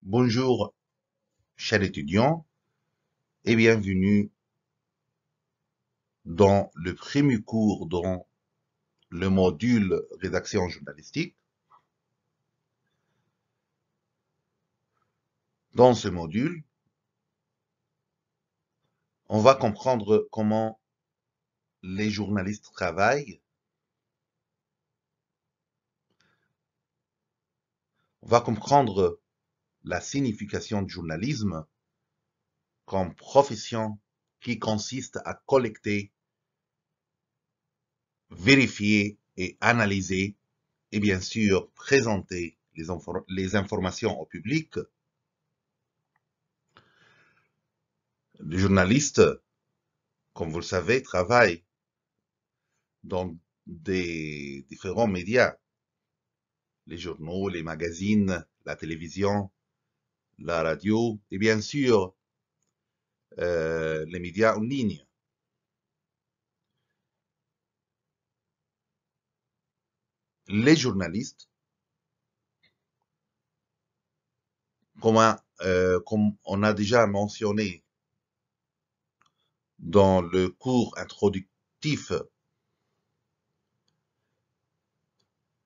Bonjour, chers étudiants, et bienvenue dans le premier cours dans le module rédaction journalistique. Dans ce module, on va comprendre comment les journalistes travaillent. On va comprendre la signification du journalisme comme profession qui consiste à collecter, vérifier et analyser et bien sûr présenter les informations au public. Les journalistes, comme vous le savez, travaillent dans des différents médias, les journaux, les magazines, la télévision, la radio et bien sûr les médias en ligne. Les journalistes, comme on a déjà mentionné dans le cours introductif,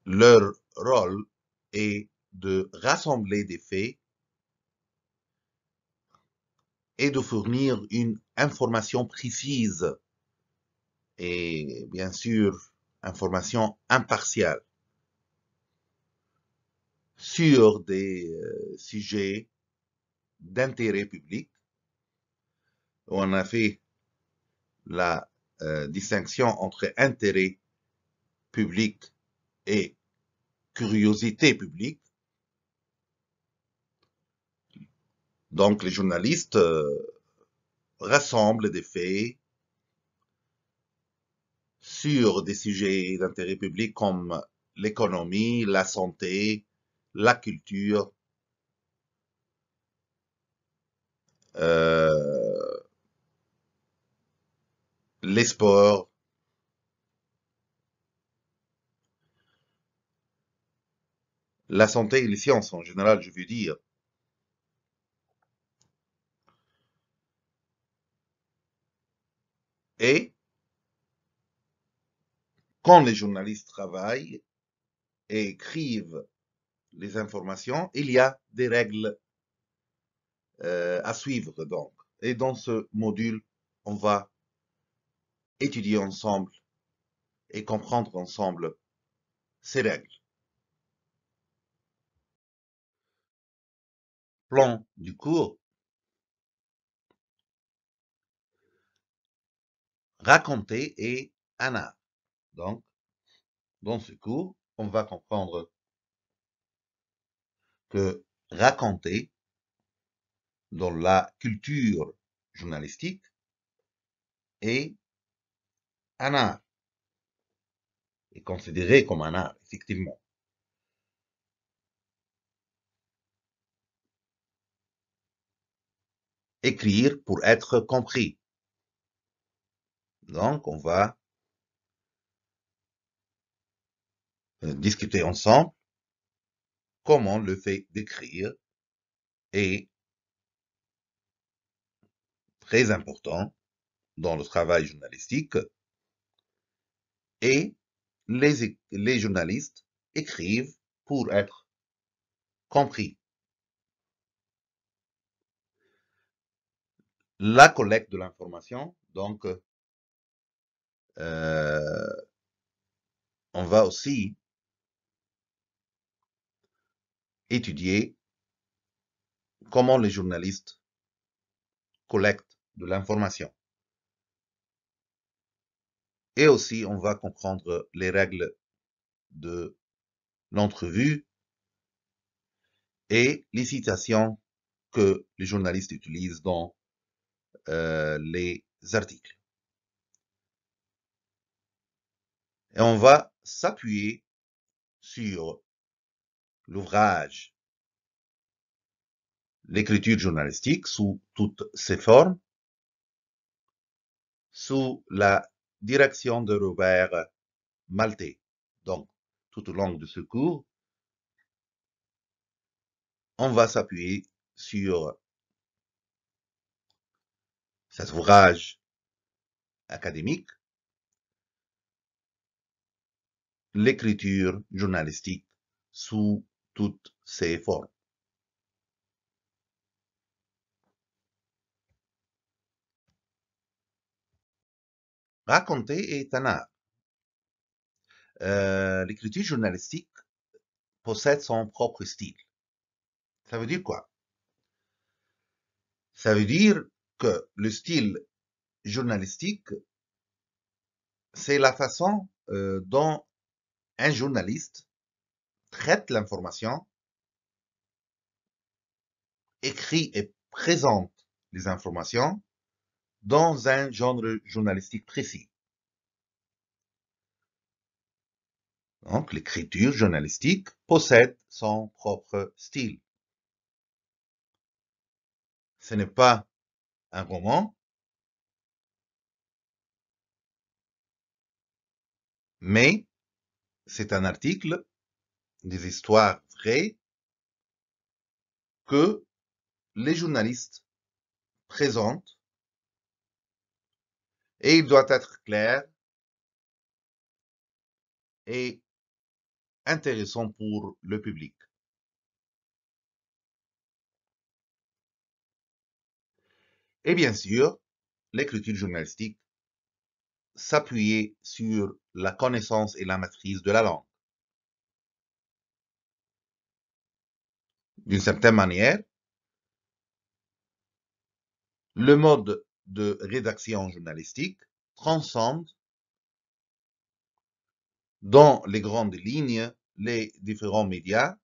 leur rôle est de rassembler des faits et de fournir une information précise et bien sûr information impartiale sur des sujets d'intérêt public. On a fait la distinction entre intérêt public et curiosité publique. Donc les journalistes rassemblent des faits sur des sujets d'intérêt public comme l'économie, la santé, la culture, les sports, la santé et les sciences en général, je veux dire. Et quand les journalistes travaillent et écrivent les informations, il y a des règles à suivre donc. Et dans ce module, on va étudier ensemble et comprendre ensemble ces règles. Plan du cours, raconter et un art. Donc, dans ce cours, on va comprendre que raconter dans la culture journalistique est un art, est considéré comme un art, effectivement. Écrire pour être compris. Donc, on va discuter ensemble comment le fait d'écrire est très important dans le travail journalistique et les journalistes écrivent pour être compris. La collecte de l'information, donc on va aussi étudier comment les journalistes collectent de l'information. Et aussi, on va comprendre les règles de l'entrevue et les citations que les journalistes utilisent dans les articles. Et on va s'appuyer sur l'ouvrage L'écriture journalistique sous toutes ses formes, sous la direction de Robert Maltais. Donc, tout au long de ce cours, on va s'appuyer sur cet ouvrage académique, l'écriture journalistique sous toutes ses formes. Raconter est un art. L'écriture journalistique possède son propre style. Ça veut dire quoi? Ça veut dire que le style journalistique, c'est la façon dont un journaliste traite l'information, écrit et présente les informations dans un genre journalistique précis. Donc, l'écriture journalistique possède son propre style. Ce n'est pas un roman, mais c'est un article, des histoires vraies que les journalistes présentent et il doit être clair et intéressant pour le public. Et bien sûr, l'écriture journalistique s'appuyer sur la connaissance et la maîtrise de la langue. D'une certaine manière, le mode de rédaction journalistique transcende dans les grandes lignes les différents médias,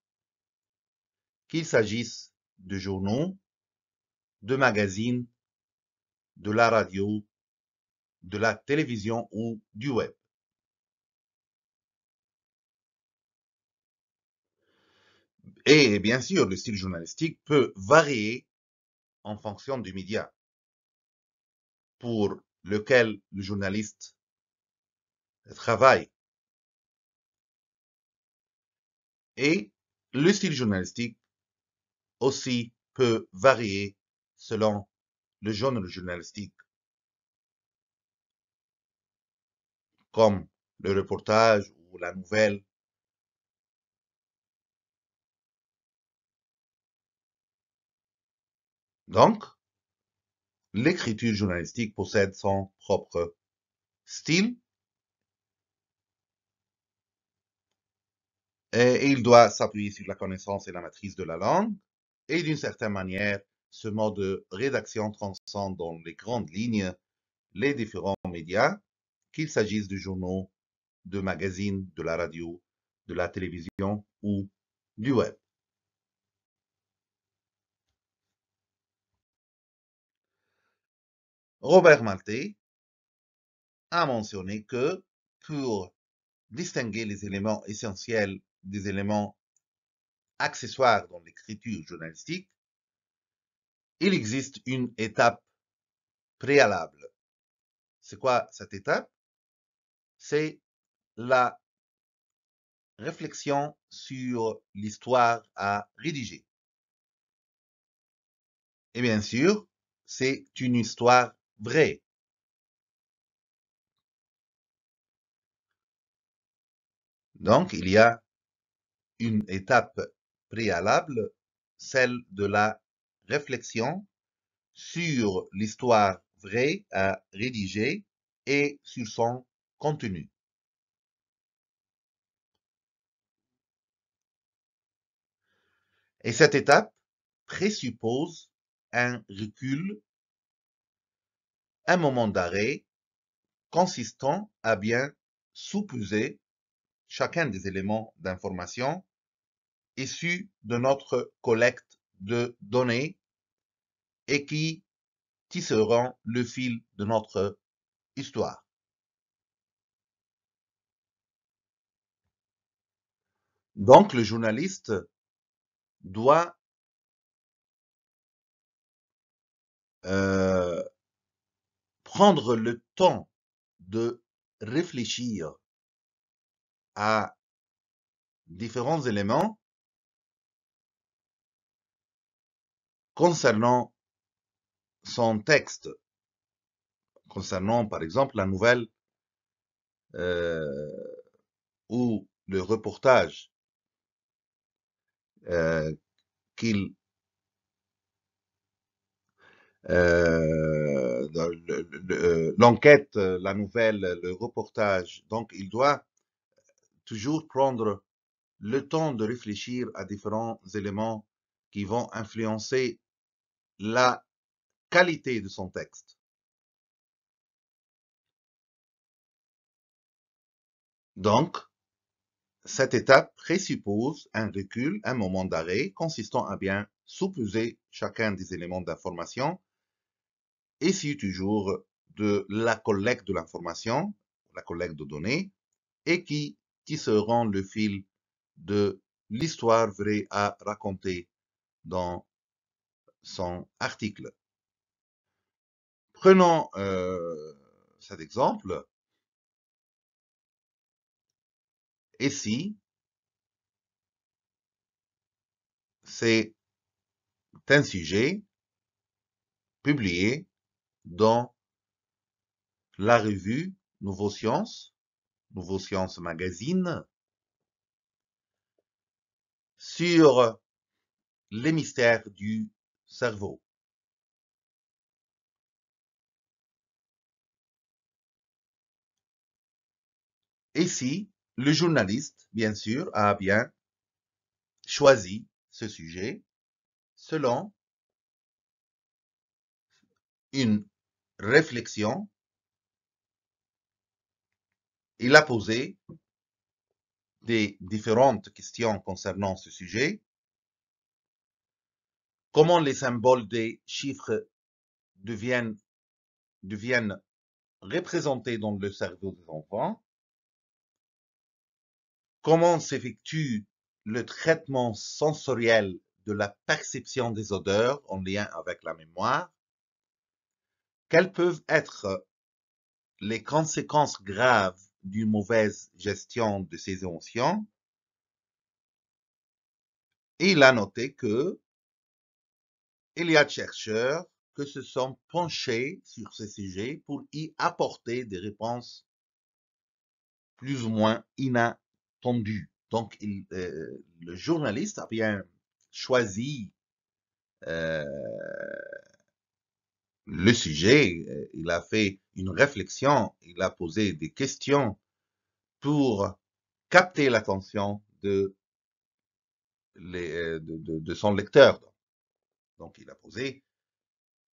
qu'il s'agisse de journaux, de magazines, de la radio, de la télévision ou du web. Et bien sûr, le style journalistique peut varier en fonction du média pour lequel le journaliste travaille. Et le style journalistique aussi peut varier selon le genre journalistique, comme le reportage ou la nouvelle. Donc, l'écriture journalistique possède son propre style et il doit s'appuyer sur la connaissance et la maîtrise de la langue. Et d'une certaine manière, ce mode de rédaction transcende dans les grandes lignes les différents médias, qu'il s'agisse de journaux, de magazines, de la radio, de la télévision ou du web. Robert Maltais a mentionné que pour distinguer les éléments essentiels des éléments accessoires dans l'écriture journalistique, il existe une étape préalable. C'est quoi cette étape? C'est la réflexion sur l'histoire à rédiger. Et bien sûr, c'est une histoire vraie. Donc, il y a une étape préalable, celle de la réflexion sur l'histoire vraie à rédiger et sur son contenu. Et cette étape présuppose un recul, un moment d'arrêt consistant à bien sous-peser chacun des éléments d'information issus de notre collecte de données et qui tisseront le fil de notre histoire. Donc, le journaliste doit euh, prendre le temps de réfléchir à différents éléments concernant son texte, concernant par exemple la nouvelle ou le reportage qu'il l'enquête, la nouvelle, le reportage. Donc, il doit toujours prendre le temps de réfléchir à différents éléments qui vont influencer la qualité de son texte. Donc, cette étape présuppose un recul, un moment d'arrêt consistant à bien sous-peser chacun des éléments d'information, issus toujours de la collecte de l'information, la collecte de données, et qui seront le fil de l'histoire vraie à raconter dans son article. Prenons cet exemple. Ici, c'est un sujet publié dans la revue Nouveau Sciences Magazine, sur les mystères du cerveau. Ici, le journaliste, bien sûr, a bien choisi ce sujet selon une réflexion. Il a posé des différentes questions concernant ce sujet. Comment les symboles des chiffres deviennent représentés dans le cerveau des enfants? Comment s'effectue le traitement sensoriel de la perception des odeurs en lien avec la mémoire? Quelles peuvent être les conséquences graves d'une mauvaise gestion de ces émotions? Et il a noté que il y a des chercheurs qui se sont penchés sur ce sujet pour y apporter des réponses plus ou moins inattendues. Donc, le journaliste a bien choisi euh, le sujet, il a fait une réflexion, il a posé des questions pour capter l'attention de son lecteur. Donc, il a posé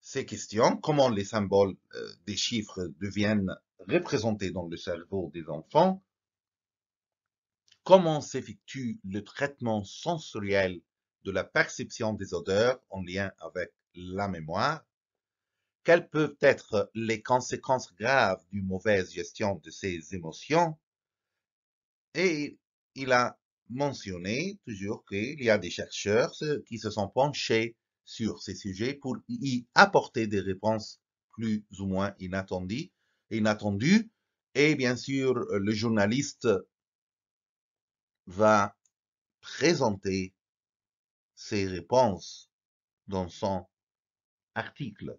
ces questions, comment les symboles des chiffres deviennent représentés dans le cerveau des enfants, comment s'effectue le traitement sensoriel de la perception des odeurs en lien avec la mémoire, quelles peuvent être les conséquences graves d'une mauvaise gestion de ces émotions, et il a mentionné toujours qu'il y a des chercheurs qui se sont penchés sur ces sujets pour y apporter des réponses plus ou moins inattendues. Et bien sûr, le journaliste va présenter ses réponses dans son article.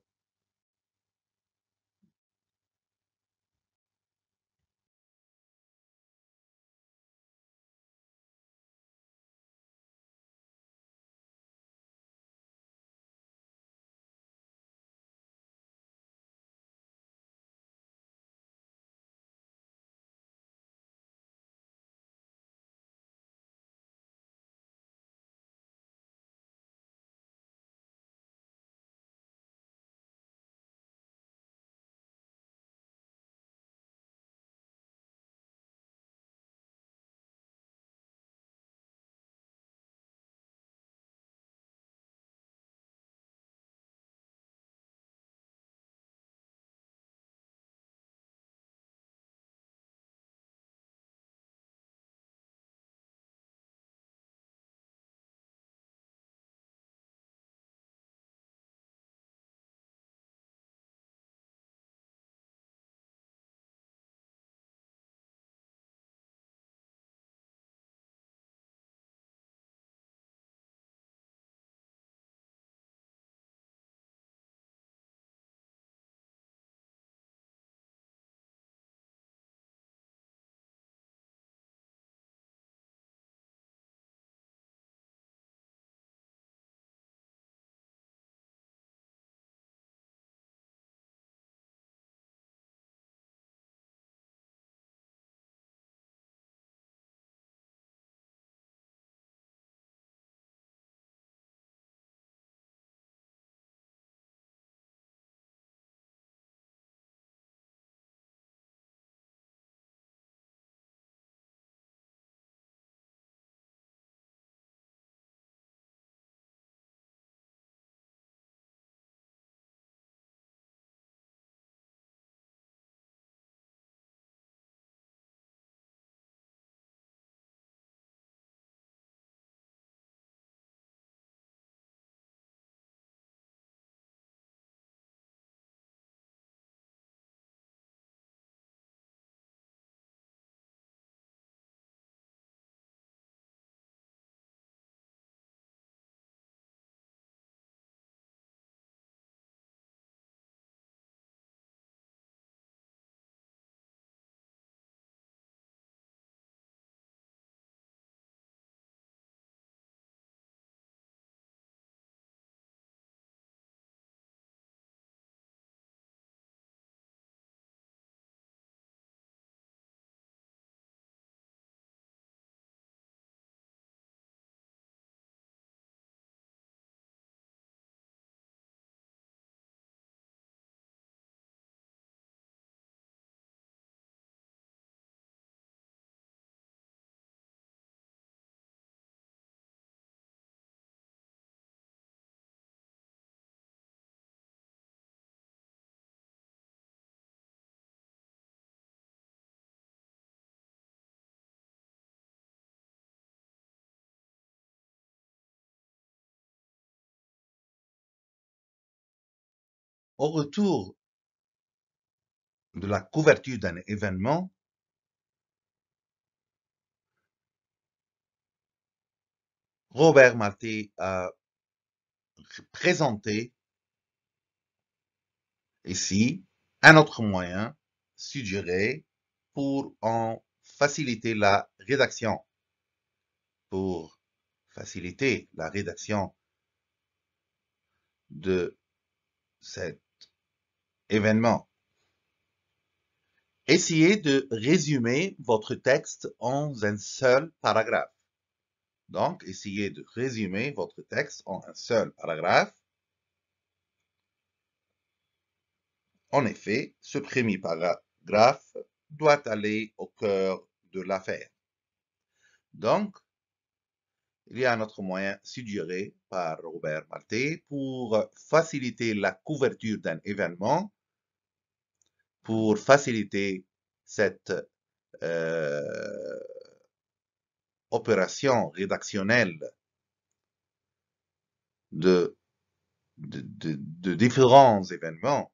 Au retour de la couverture d'un événement, Robert Maltais a présenté ici un autre moyen suggéré pour en faciliter la rédaction. Pour faciliter la rédaction de cet événement. Essayez de résumer votre texte en un seul paragraphe. Donc, essayez de résumer votre texte en un seul paragraphe. En effet, ce premier paragraphe doit aller au cœur de l'affaire. Donc, il y a un autre moyen suggéré par Robert Maltais pour faciliter la couverture d'un événement, pour faciliter cette opération rédactionnelle de différents événements.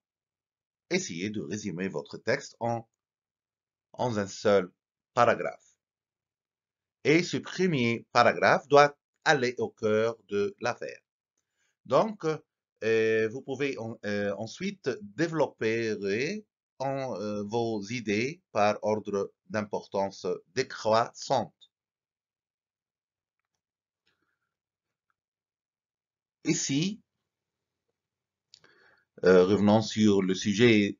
Essayez de résumer votre texte en un seul paragraphe. Et ce premier paragraphe doit aller au cœur de l'affaire. Donc, vous pouvez ensuite développer vos idées par ordre d'importance décroissante. Ici, revenons sur le sujet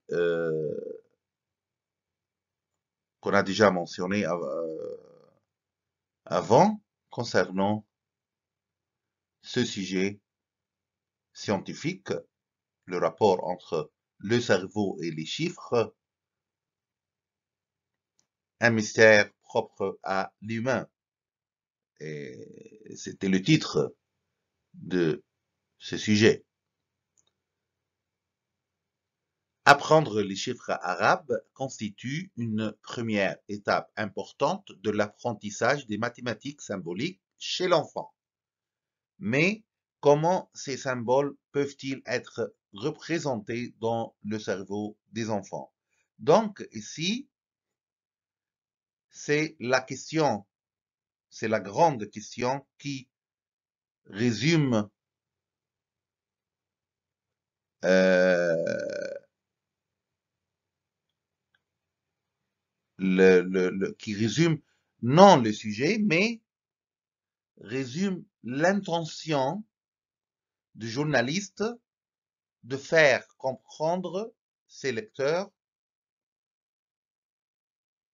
qu'on a déjà mentionné avant concernant ce sujet scientifique, le rapport entre le cerveau et les chiffres, un mystère propre à l'humain. Et c'était le titre de ce sujet. Apprendre les chiffres arabes constitue une première étape importante de l'apprentissage des mathématiques symboliques chez l'enfant. Mais comment ces symboles peuvent-ils être représentés dans le cerveau des enfants? Donc ici, c'est la question, c'est la grande question qui résume qui résume non le sujet, mais résume l'intention du journaliste de faire comprendre ses lecteurs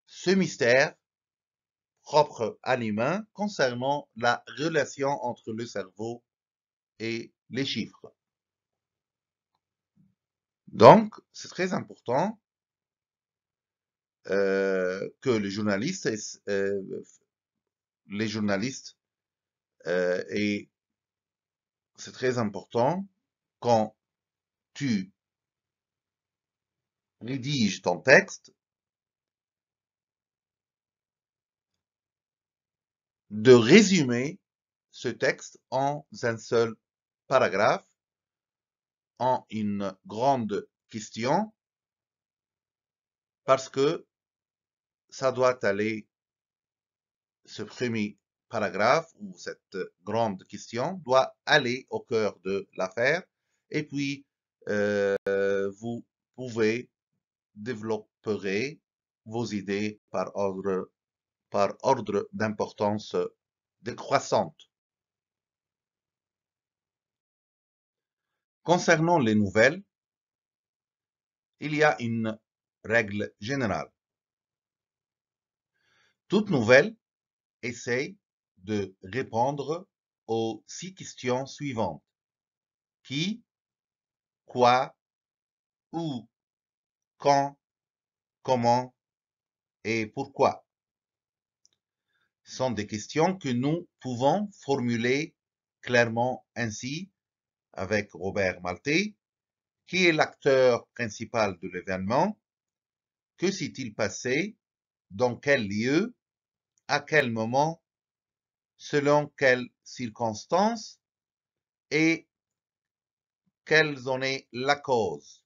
ce mystère propre à l'humain concernant la relation entre le cerveau et les chiffres. Donc, c'est très important que les journalistes et c'est très important quand tu rédiges ton texte de résumer ce texte en un seul paragraphe, en une grande question, parce que ça doit aller, ce premier paragraphe ou cette grande question doit aller au cœur de l'affaire, et puis vous pouvez développer vos idées par ordre d'importance décroissante. Concernant les nouvelles, il y a une règle générale. Toute nouvelle essaye de répondre aux 6 questions suivantes. Qui, quoi, où, quand, comment et pourquoi. Ce sont des questions que nous pouvons formuler clairement ainsi avec Robert Maltais, qui est l'acteur principal de l'événement. Que s'est-il passé? Dans quel lieu? À quel moment? Selon quelles circonstances? Et quelle en est la cause.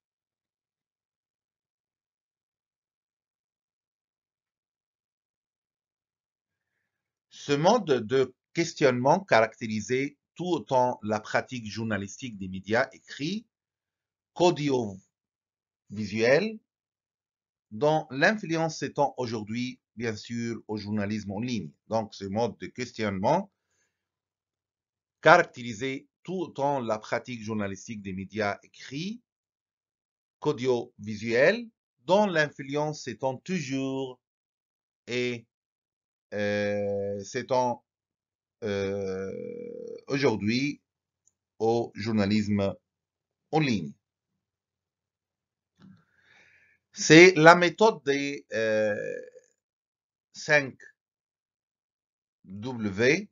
Ce mode de questionnement caractérisait tout autant la pratique journalistique des médias écrits qu'audiovisuels, dont l'influence s'étend aujourd'hui, bien sûr, au journalisme en ligne. Donc, ce mode de questionnement caractérisait tout autant la pratique journalistique des médias écrits qu'audiovisuels, dont l'influence s'étend toujours et s'étend aujourd'hui au journalisme en ligne. C'est la méthode des 5 W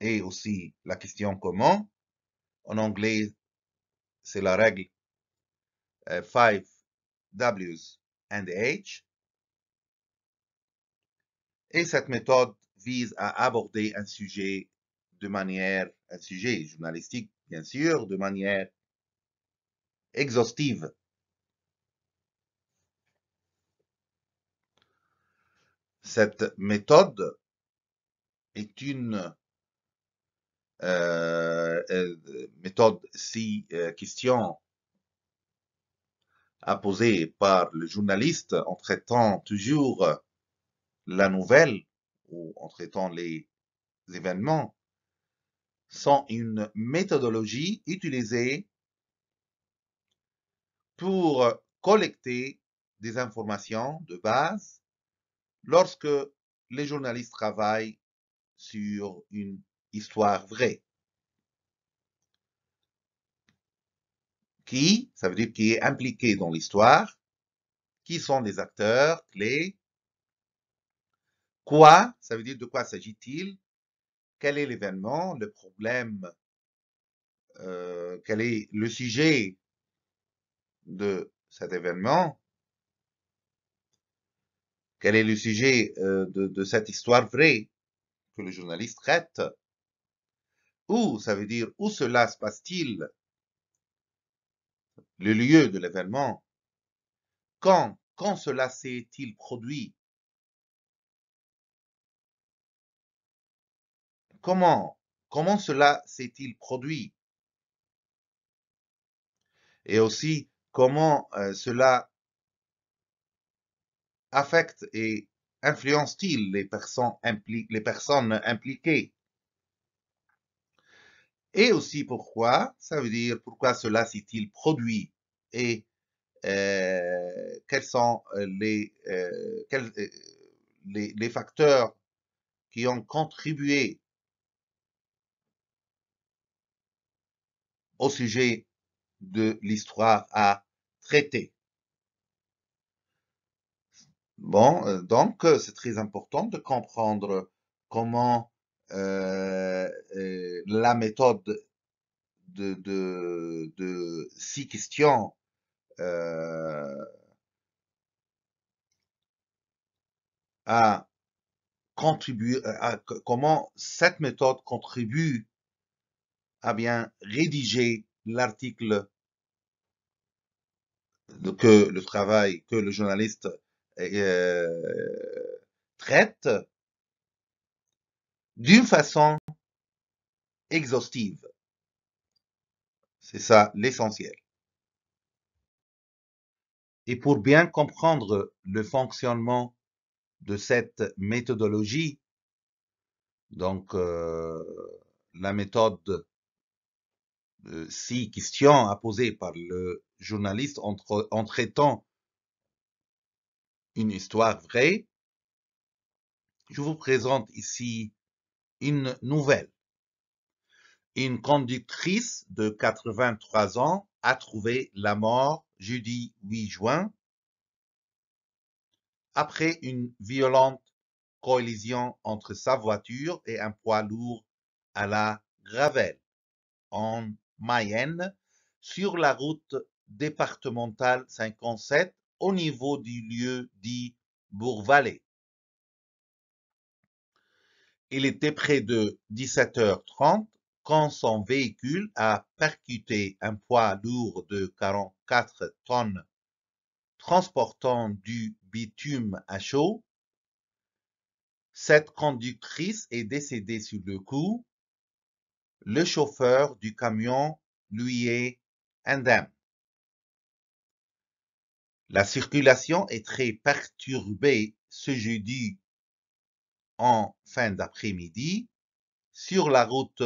et aussi la question comment. En anglais, c'est la règle 5 W's and H. Et cette méthode vise à aborder un sujet journalistique, bien sûr, de manière exhaustive. Cette méthode est une méthode si question à poser par le journaliste en traitant toujours la nouvelle ou en traitant les événements sont une méthodologie utilisée pour collecter des informations de base lorsque les journalistes travaillent sur une histoire vraie. Qui, ça veut dire qui est impliqué dans l'histoire, qui sont les acteurs clés, quoi, ça veut dire de quoi s'agit-il, quel est l'événement, le problème, quel est le sujet de cet événement, quel est le sujet de cette histoire vraie que le journaliste traite, où, ça veut dire où cela se passe-t-il, le lieu de l'événement, quand cela s'est-il produit, comment cela s'est-il produit, et aussi comment cela affecte et influence-t-il les personnes impliquées. Et aussi pourquoi, ça veut dire pourquoi cela s'est-il produit et quels sont les facteurs qui ont contribué au sujet de l'histoire à traiter. Bon, donc c'est très important de comprendre comment la méthode de 6 questions a contribué, comment cette méthode contribue à bien rédiger l'article que le travail que le journaliste traite d'une façon exhaustive. C'est ça l'essentiel. Et pour bien comprendre le fonctionnement de cette méthodologie, donc la méthode 6 questions à poser par le journaliste en traitant une histoire vraie, je vous présente ici une nouvelle. Une conductrice de 83 ans a trouvé la mort jeudi 8 juin après une violente collision entre sa voiture et un poids lourd à la Gravelle, en Mayenne, sur la route départementale 57 au niveau du lieu dit Bourg-Vallée. Il était près de 17h30 quand son véhicule a percuté un poids lourd de 44 tonnes transportant du bitume à chaud. Cette conductrice est décédée sur le coup. Le chauffeur du camion lui est indemne. La circulation est très perturbée ce jeudi en fin d'après-midi sur la route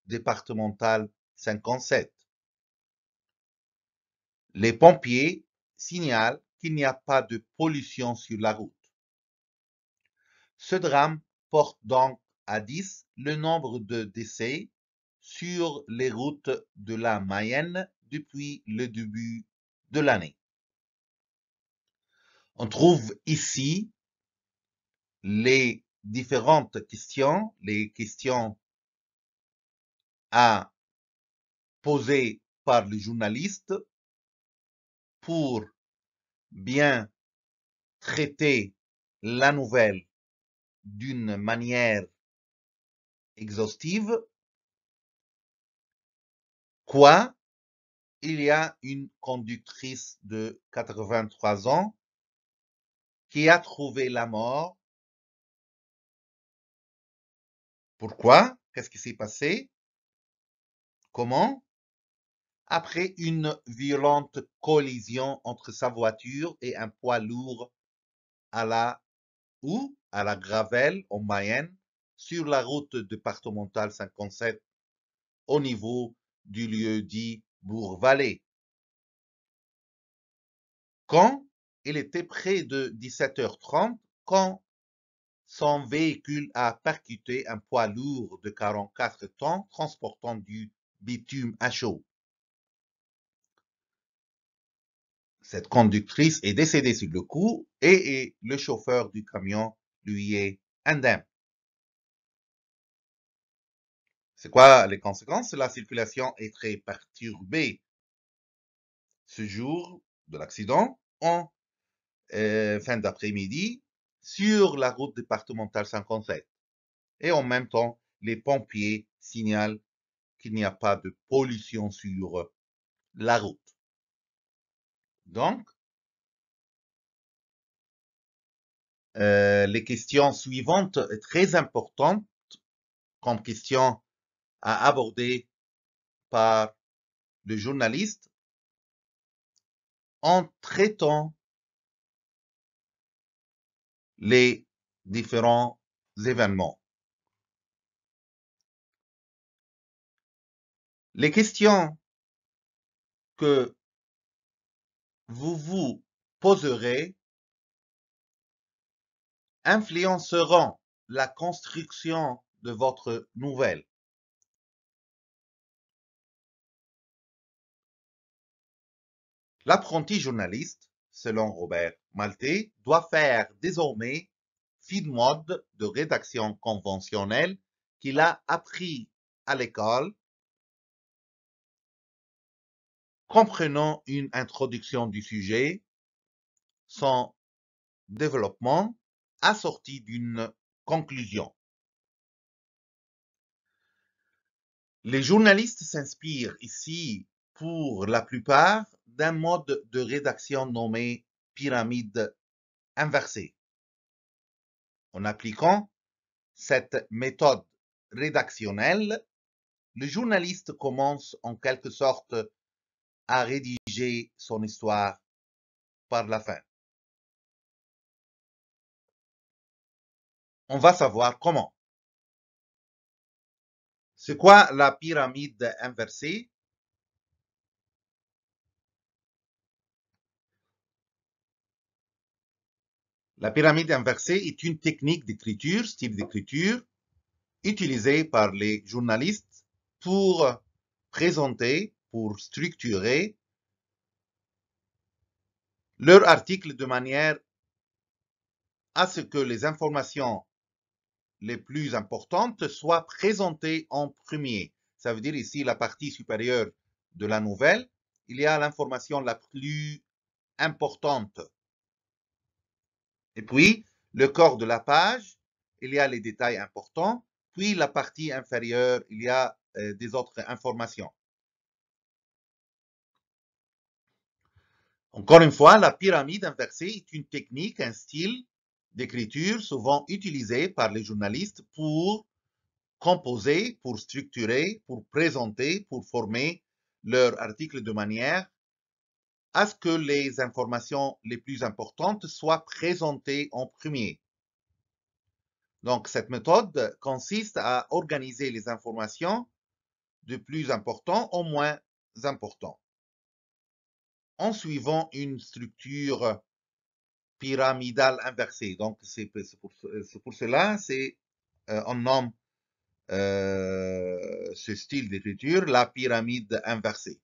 départementale 57. Les pompiers signalent qu'il n'y a pas de pollution sur la route. Ce drame porte donc à 10 le nombre de décès sur les routes de la Mayenne depuis le début de l'année. On trouve ici les différentes questions, les questions à poser par le journaliste pour bien traiter la nouvelle d'une manière exhaustive. Quoi? Il y a une conductrice de 83 ans qui a trouvé la mort. Pourquoi? Qu'est-ce qui s'est passé? Comment? Après une violente collision entre sa voiture et un poids lourd à la Gravelle, en Mayenne, sur la route départementale 57, au niveau du lieu dit Bourg-Vallée. Quand il était près de 17h30, quand son véhicule a percuté un poids lourd de 44 tonnes transportant du bitume à chaud. Cette conductrice est décédée sur le coup et le chauffeur du camion lui est indemne. C'est quoi les conséquences? La circulation est très perturbée ce jour de l'accident en fin d'après-midi sur la route départementale 57. Et en même temps, les pompiers signalent qu'il n'y a pas de pollution sur la route. Donc, les questions suivantes, très importantes, comme question à aborder par le journaliste en traitant les différents événements. Les questions que vous vous poserez influenceront la construction de votre nouvelle. L'apprenti journaliste, selon Robert Maltais, doit faire désormais fi de mode de rédaction conventionnelle qu'il a appris à l'école, comprenant une introduction du sujet, son développement, assorti d'une conclusion. Les journalistes s'inspirent ici, pour la plupart, d'un mode de rédaction nommé pyramide inversée. En appliquant cette méthode rédactionnelle, le journaliste commence en quelque sorte à rédiger son histoire par la fin. On va savoir comment. C'est quoi la pyramide inversée? La pyramide inversée est une technique d'écriture, style d'écriture, utilisée par les journalistes pour présenter, pour structurer leur article de manière à ce que les informations les plus importantes soient présentées en premier. Ça veut dire ici la partie supérieure de la nouvelle, il y a l'information la plus importante. Et puis, le corps de la page, il y a les détails importants. Puis, la partie inférieure, il y a des autres informations. Encore une fois, la pyramide inversée est une technique, un style d'écriture souvent utilisé par les journalistes pour composer, pour structurer, pour présenter, pour former leur article de manière à ce que les informations les plus importantes soient présentées en premier. Donc, cette méthode consiste à organiser les informations de plus important au moins important en suivant une structure pyramidale inversée. Donc, c'est pour cela, on nomme ce style d'écriture la pyramide inversée.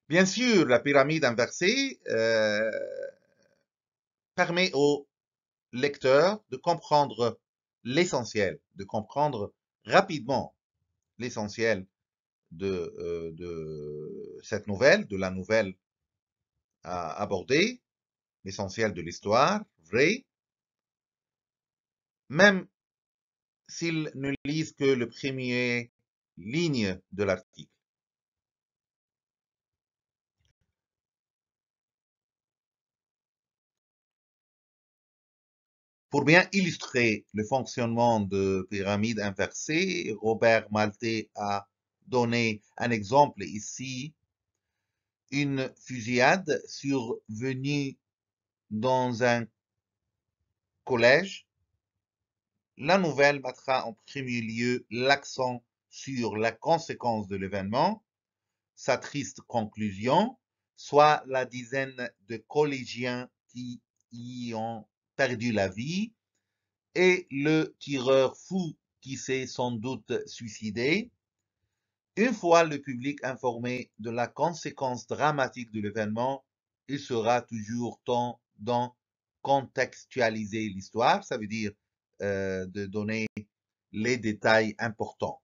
Bien sûr, la pyramide inversée permet au lecteur de comprendre l'essentiel, de comprendre rapidement l'essentiel de cette nouvelle, de la nouvelle à aborder, l'essentiel de l'histoire vraie, même s'ils ne lisent que le premier ligne de l'article. Pour bien illustrer le fonctionnement de pyramide inversée, Robert Maltais a donné un exemple ici. Une fusillade survenue dans un collège. La nouvelle mettra en premier lieu l'accent sur la conséquence de l'événement, sa triste conclusion, soit la dizaine de collégiens qui y ont perdu la vie, et le tireur fou qui s'est sans doute suicidé. Une fois le public informé de la conséquence dramatique de l'événement, il sera toujours temps d'en contextualiser l'histoire, ça veut dire de donner les détails importants.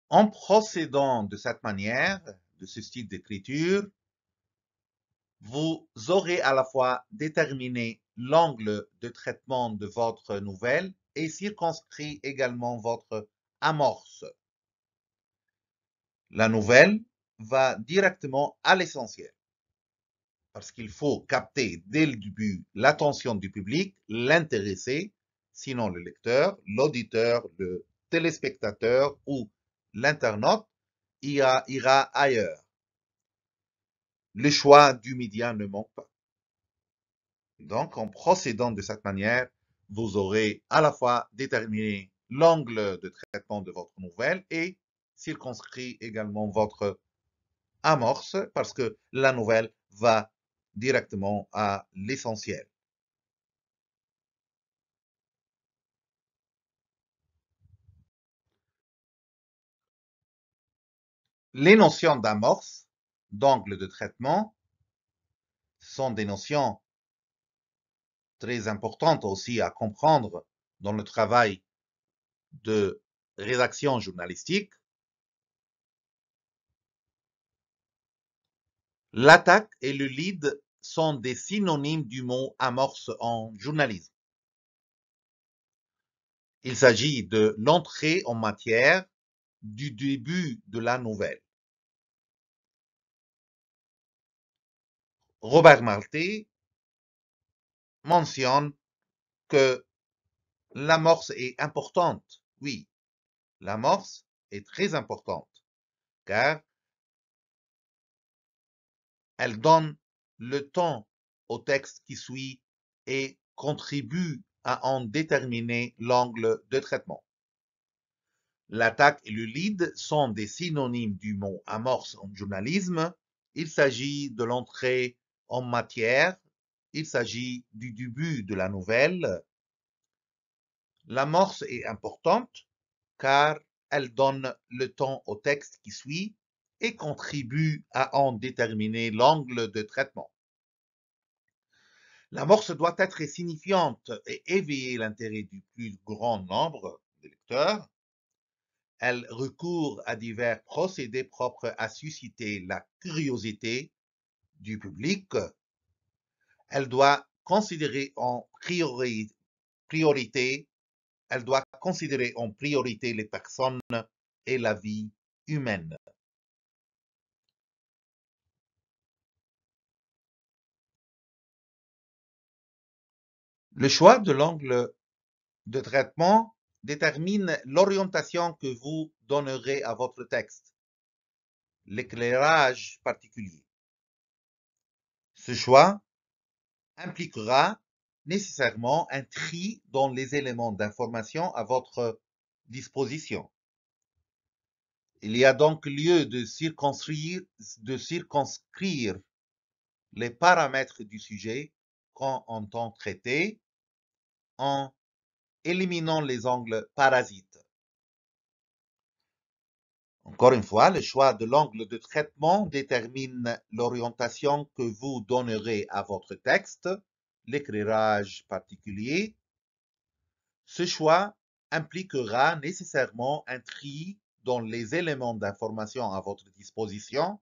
En procédant de cette manière, de ce style d'écriture, vous aurez à la fois déterminé l'angle de traitement de votre nouvelle et circonscrit également votre amorce. La nouvelle va directement à l'essentiel, parce qu'il faut capter dès le début l'attention du public, l'intéresser, sinon le lecteur, l'auditeur, le téléspectateur ou l'internaute ira ailleurs. Le choix du média ne manque pas. Donc, en procédant de cette manière, vous aurez à la fois déterminé l'angle de traitement de votre nouvelle et circonscrit également votre amorce parce que la nouvelle va directement à l'essentiel. Les notions d'amorce, d'angle de traitement, sont des notions très importantes aussi à comprendre dans le travail de rédaction journalistique. L'attaque et le lead sont des synonymes du mot amorce en journalisme. Il s'agit de l'entrée en matière du début de la nouvelle. Robert Maltais mentionne que l'amorce est importante. Oui, l'amorce est très importante car elle donne le ton au texte qui suit et contribue à en déterminer l'angle de traitement. L'attaque et le lead sont des synonymes du mot amorce en journalisme. Il s'agit de l'entrée en matière, il s'agit du début de la nouvelle. L'amorce est importante car elle donne le ton au texte qui suit et contribue à en déterminer l'angle de traitement. L'amorce doit être signifiante et éveiller l'intérêt du plus grand nombre de lecteurs. Elle recourt à divers procédés propres à susciter la curiosité du public. Elle doit considérer en priorité, elle doit considérer en priorité les personnes et la vie humaine. Le choix de l'angle de traitement détermine l'orientation que vous donnerez à votre texte, l'éclairage particulier. Ce choix impliquera nécessairement un tri dans les éléments d'information à votre disposition. Il y a donc lieu de circonscrire les paramètres du sujet qu'on entend traiter en éliminant les angles parasites. Encore une fois, le choix de l'angle de traitement détermine l'orientation que vous donnerez à votre texte, l'éclairage particulier. Ce choix impliquera nécessairement un tri dans les éléments d'information à votre disposition.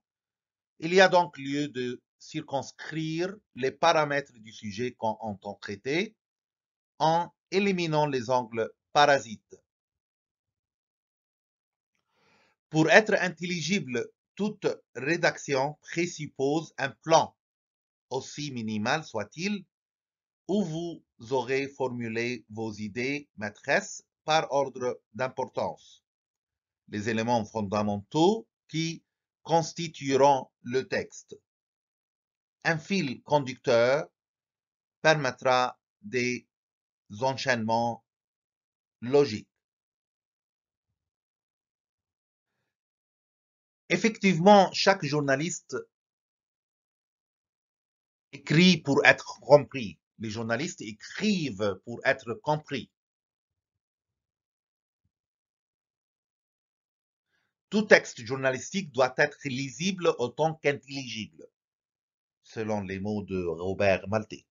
Il y a donc lieu de circonscrire les paramètres du sujet qu'on entend traiter en éliminant les angles parasites. Pour être intelligible, toute rédaction présuppose un plan, aussi minimal soit-il, où vous aurez formulé vos idées maîtresses par ordre d'importance, les éléments fondamentaux qui constitueront le texte. Un fil conducteur permettra des enchaînements logiques. Effectivement, chaque journaliste écrit pour être compris. Les journalistes écrivent pour être compris. Tout texte journalistique doit être lisible autant qu'intelligible, selon les mots de Robert Maltais.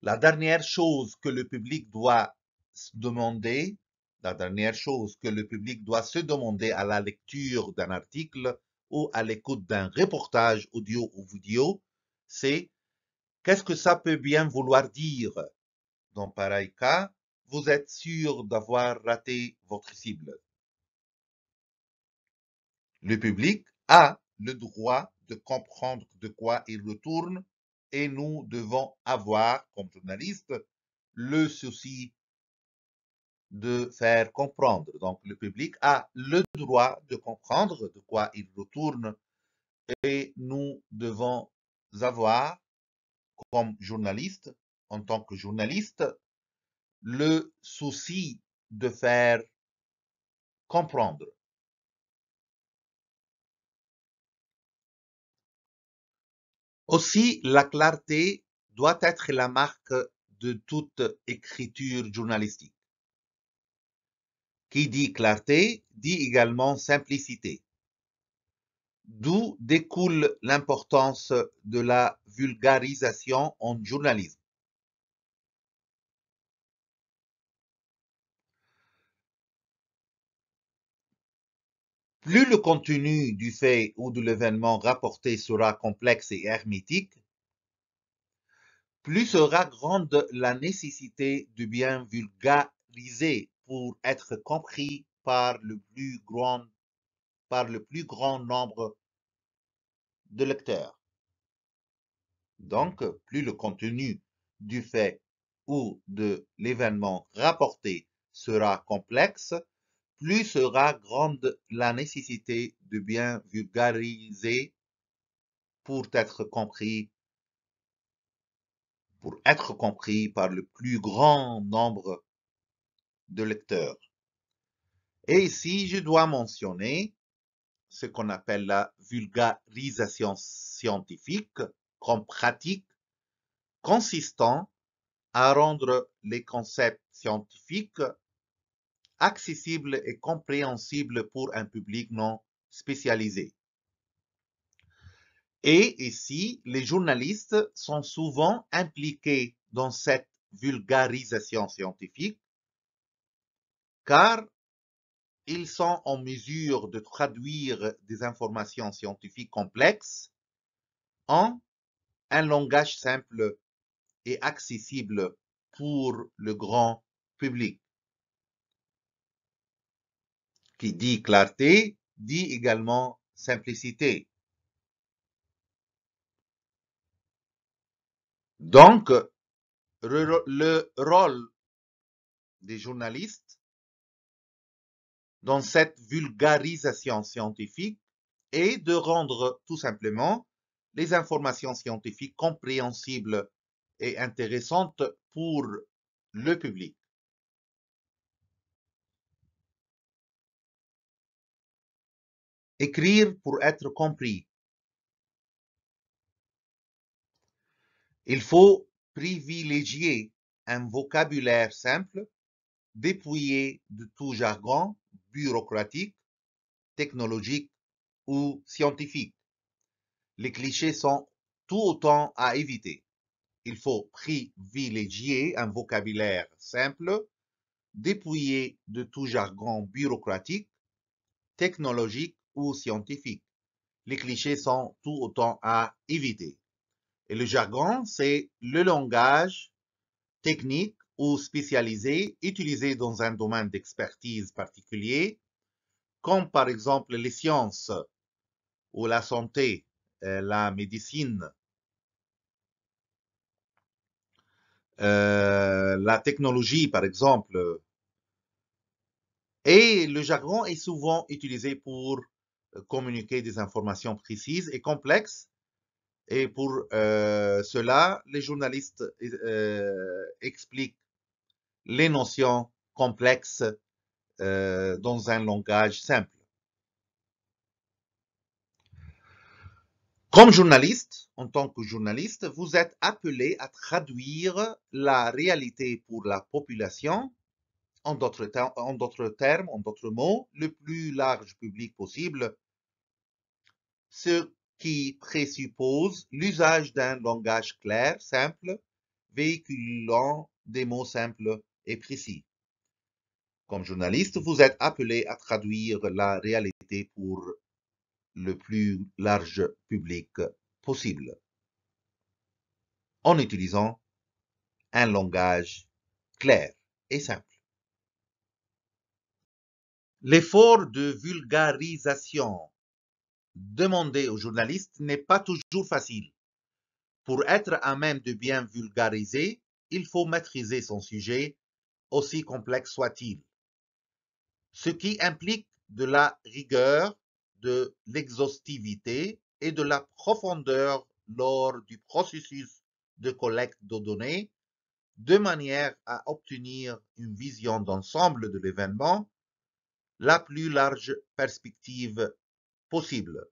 La dernière chose que le public doit se demander, la dernière chose que le public doit se demander à la lecture d'un article ou à l'écoute d'un reportage audio ou vidéo, c'est qu'est-ce que ça peut bien vouloir dire? Dans pareil cas, vous êtes sûr d'avoir raté votre cible. Le public a le droit de comprendre de quoi il retourne et nous devons avoir, comme journalistes, le souci de faire comprendre. Donc, le public a le droit de comprendre de quoi il retourne et nous devons avoir, comme journalistes, en tant que journalistes, le souci de faire comprendre. Aussi, la clarté doit être la marque de toute écriture journalistique. Qui dit clarté dit également simplicité. D'où découle l'importance de la vulgarisation en journalisme. Plus le contenu du fait ou de l'événement rapporté sera complexe et hermétique, plus sera grande la nécessité de bien vulgariser pour être compris par le plus grand nombre de lecteurs. Donc, plus le contenu du fait ou de l'événement rapporté sera complexe, plus sera grande la nécessité de bien vulgariser pour être compris par le plus grand nombre de lecteurs. Et ici, je dois mentionner ce qu'on appelle la vulgarisation scientifique comme pratique consistant à rendre les concepts scientifiques accessibles et compréhensibles pour un public non spécialisé. Et ici, les journalistes sont souvent impliqués dans cette vulgarisation scientifique car ils sont en mesure de traduire des informations scientifiques complexes en un langage simple et accessible pour le grand public. Qui dit clarté, dit également simplicité. Donc, le rôle des journalistes dans cette vulgarisation scientifique est de rendre tout simplement les informations scientifiques compréhensibles et intéressantes pour le public. Écrire pour être compris. Il faut privilégier un vocabulaire simple, dépouillé de tout jargon bureaucratique, technologique ou scientifique. Les clichés sont tout autant à éviter. Il faut privilégier un vocabulaire simple, dépouillé de tout jargon bureaucratique, technologique ou scientifique. Les clichés sont tout autant à éviter. Et le jargon, c'est le langage technique ou spécialisé utilisé dans un domaine d'expertise particulier, comme par exemple les sciences ou la santé, la médecine, la technologie par exemple. Et le jargon est souvent utilisé pour communiquer des informations précises et complexes. Et pour cela, les journalistes expliquent les notions complexes dans un langage simple. Comme journaliste, en tant que journaliste, vous êtes appelé à traduire la réalité pour la population, en d'autres termes, en d'autres mots, le plus large public possible, ce qui présuppose l'usage d'un langage clair, simple, véhiculant des mots simples et précis. Comme journaliste, vous êtes appelé à traduire la réalité pour le plus large public possible en utilisant un langage clair et simple. L'effort de vulgarisation demandé aux journalistes n'est pas toujours facile. Pour être à même de bien vulgariser, il faut maîtriser son sujet, aussi complexe soit-il, ce qui implique de la rigueur, de l'exhaustivité et de la profondeur lors du processus de collecte de données, de manière à obtenir une vision d'ensemble de l'événement, la plus large perspective possible.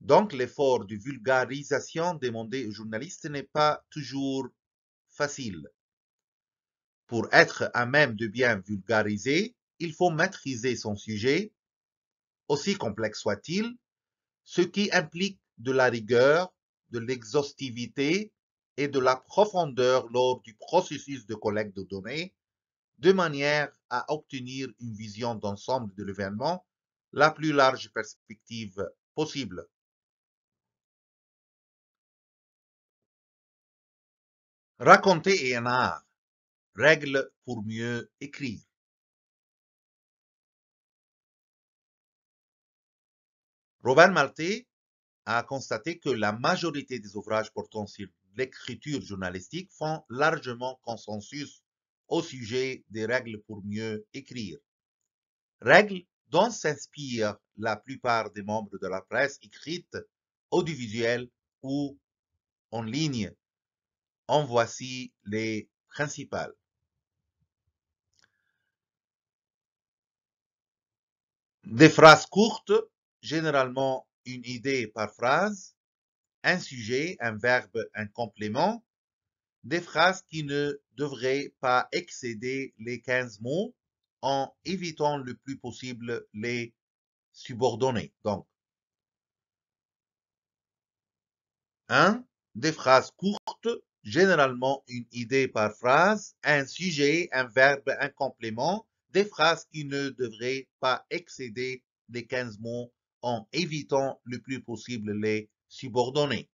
Donc, l'effort de vulgarisation demandé aux journalistes n'est pas toujours facile. Pour être à même de bien vulgariser, il faut maîtriser son sujet, aussi complexe soit-il, ce qui implique de la rigueur, de l'exhaustivité et de la profondeur lors du processus de collecte de données, de manière à obtenir une vision d'ensemble de l'événement, la plus large perspective possible. Raconter est un art. Règle pour mieux écrire. Robert Maltais a constaté que la majorité des ouvrages portant sur l'écriture journalistique font largement consensus au sujet des règles pour mieux écrire. Règles dont s'inspirent la plupart des membres de la presse écrite, audiovisuelle ou en ligne. En voici les principales. Des phrases courtes, généralement une idée par phrase, un sujet, un verbe, un complément, des phrases qui ne devraient pas excéder les 15 mots en évitant le plus possible les subordonnés. Donc, 1. Des phrases courtes, généralement une idée par phrase, un sujet, un verbe, un complément, des phrases qui ne devraient pas excéder les 15 mots en évitant le plus possible les subordonnés.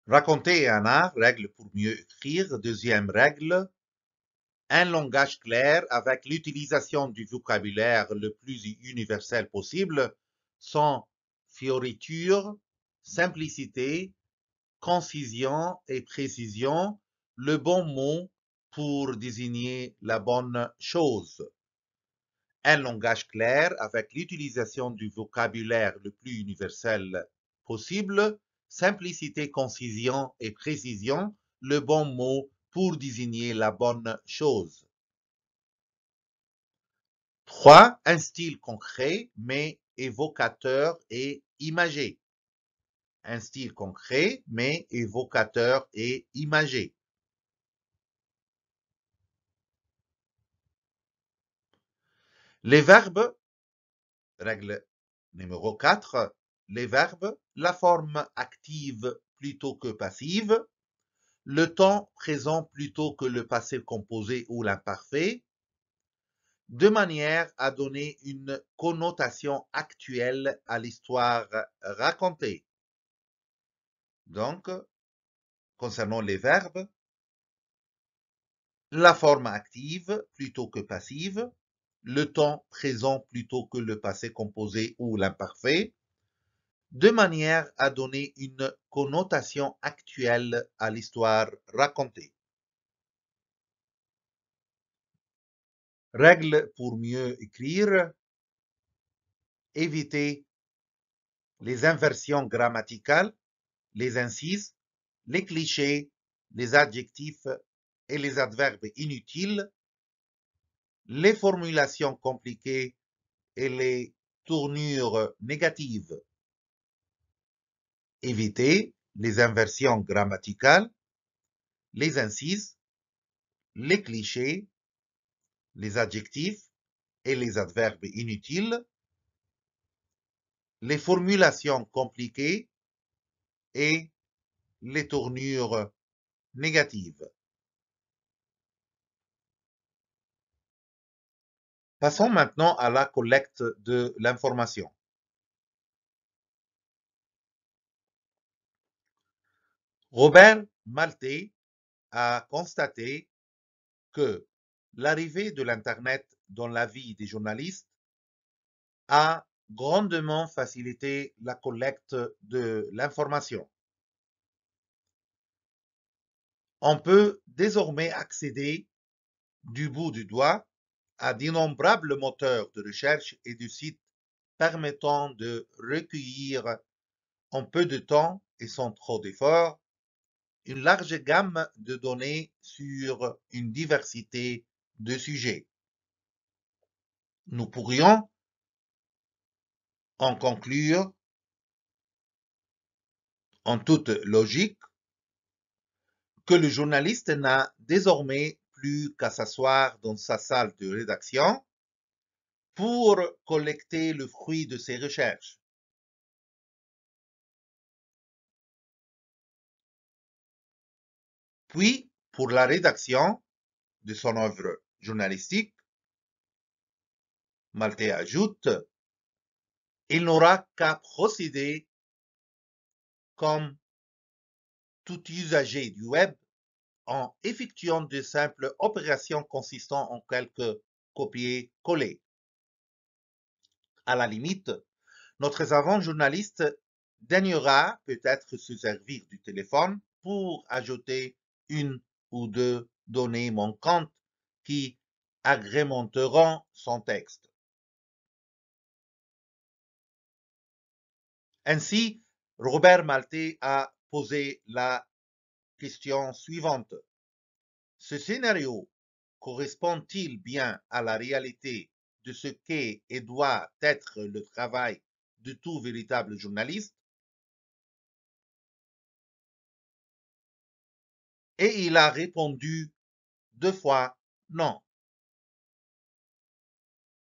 Raconter un art, règle pour mieux écrire. Deuxième règle, un langage clair avec l'utilisation du vocabulaire le plus universel possible, sans fioriture, simplicité, concision et précision, le bon mot pour désigner la bonne chose. Un langage clair avec l'utilisation du vocabulaire le plus universel possible, simplicité, concision et précision, le bon mot pour désigner la bonne chose. 3. Un style concret mais évocateur et imagé. Un style concret mais évocateur et imagé. Les verbes, règle numéro 4, les verbes, la forme active plutôt que passive, le temps présent plutôt que le passé composé ou l'imparfait, de manière à donner une connotation actuelle à l'histoire racontée. Donc, concernant les verbes, la forme active plutôt que passive, le temps présent plutôt que le passé composé ou l'imparfait, de manière à donner une connotation actuelle à l'histoire racontée. Règle pour mieux écrire, éviter les inversions grammaticales, les incises, les clichés, les adjectifs et les adverbes inutiles, les formulations compliquées et les tournures négatives. Éviter les inversions grammaticales, les incises, les clichés, les adjectifs et les adverbes inutiles, les formulations compliquées et les tournures négatives. Passons maintenant à la collecte de l'information. Robert Maltais a constaté que l'arrivée de l'Internet dans la vie des journalistes a grandement facilité la collecte de l'information. On peut désormais accéder du bout du doigt à d'innombrables moteurs de recherche et de sites permettant de recueillir en peu de temps et sans trop d'efforts une large gamme de données sur une diversité de sujets. Nous pourrions en conclure en toute logique que le journaliste n'a désormais plus qu'à s'asseoir dans sa salle de rédaction pour collecter le fruit de ses recherches. Puis, pour la rédaction de son œuvre journalistique, Maltais ajoute, il n'aura qu'à procéder comme tout usager du web en effectuant de simples opérations consistant en quelques copier-coller. À la limite, notre savant journaliste daignera peut-être se servir du téléphone pour ajouter une ou deux données manquantes qui agrémenteront son texte. Ainsi, Robert Maltais a posé la question suivante. Ce scénario correspond-il bien à la réalité de ce qu'est et doit être le travail de tout véritable journaliste? Et il a répondu 2 fois non.